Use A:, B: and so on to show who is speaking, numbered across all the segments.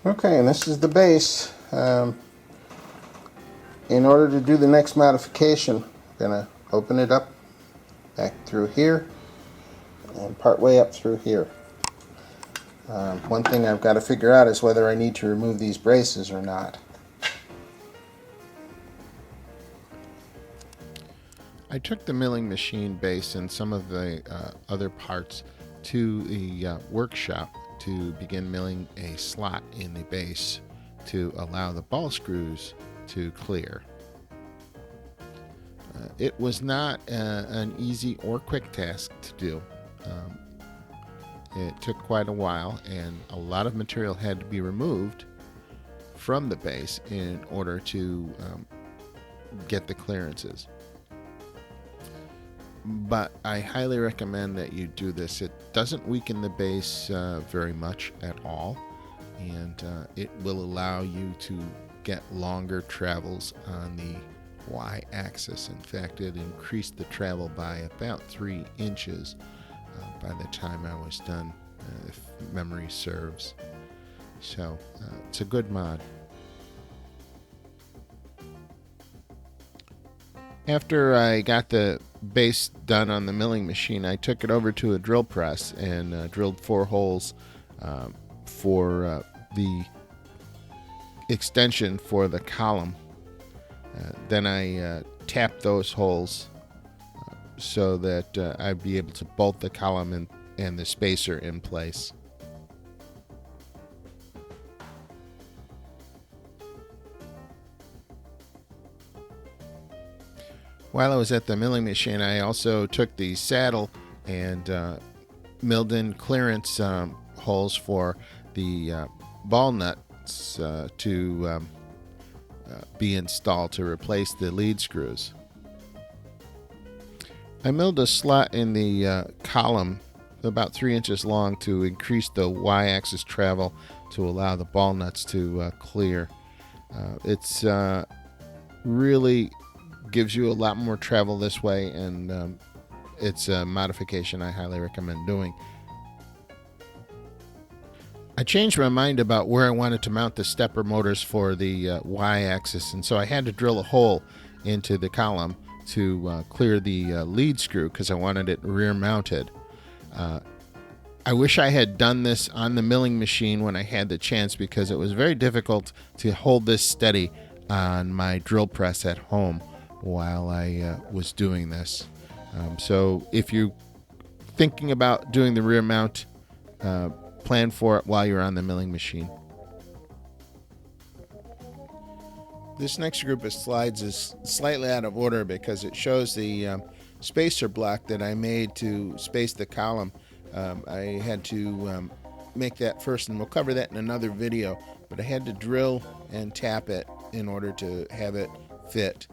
A: Okay, and this is the base. In order to do the next modification, I'm going to open it up back through here and part way up through here. One thing I've got to figure out is whether I need to remove these braces or not. I took the milling machine base and some of the other parts to the workshop to begin milling a slot in the base to allow the ball screws to clear. It was not an easy or quick task to do. It took quite a while, and a lot of material had to be removed from the base in order to get the clearances. But I highly recommend that you do this. It doesn't weaken the base very much at all, and it will allow you to get longer travels on the y-axis. In fact, it increased the travel by about 3 inches by the time I was done, if memory serves. So it's a good mod. After I got the base done on the milling machine, I took it over to a drill press and drilled 4 holes for the extension for the column. Then I tapped those holes so that I'd be able to bolt the column and the spacer in place. While I was at the milling machine, I also took the saddle and milled in clearance holes for the ball nuts to be installed to replace the lead screws. I milled a slot in the column about 3 inches long to increase the y-axis travel to allow the ball nuts to clear. It's really gives you a lot more travel this way, and it's a modification I highly recommend doing. I changed my mind about where I wanted to mount the stepper motors for the y-axis, and so I had to drill a hole into the column to clear the lead screw because I wanted it rear mounted. I wish I had done this on the milling machine when I had the chance, because it was very difficult to hold this steady on my drill press at home while I was doing this. So if you're thinking about doing the rear mount, plan for it while you're on the milling machine. This next group of slides is slightly out of order because it shows the spacer block that I made to space the column. I had to make that first, and we'll cover that in another video, but I had to drill and tap it in order to have it fit.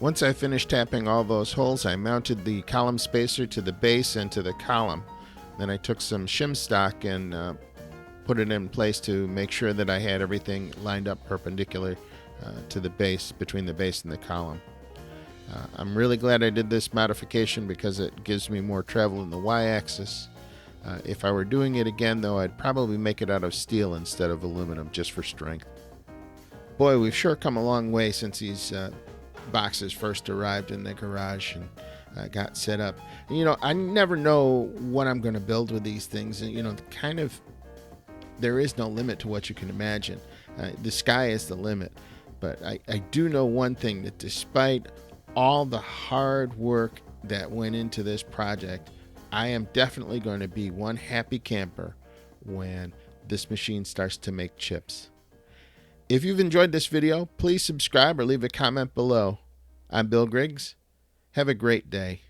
A: Once I finished tapping all those holes, I mounted the column spacer to the base and to the column. Then I took some shim stock and put it in place to make sure that I had everything lined up perpendicular to the base, between the base and the column. I'm really glad I did this modification because it gives me more travel in the y-axis. If I were doing it again, though, I'd probably make it out of steel instead of aluminum, just for strength. Boy, we've sure come a long way since these boxes first arrived in the garage, and got set up. And, I never know what I'm going to build with these things. And, there is no limit to what you can imagine. The sky is the limit. But I do know one thing, that despite all the hard work that went into this project, I am definitely going to be one happy camper when this machine starts to make chips. If you've enjoyed this video, please subscribe or leave a comment below. I'm Bill Griggs. Have a great day.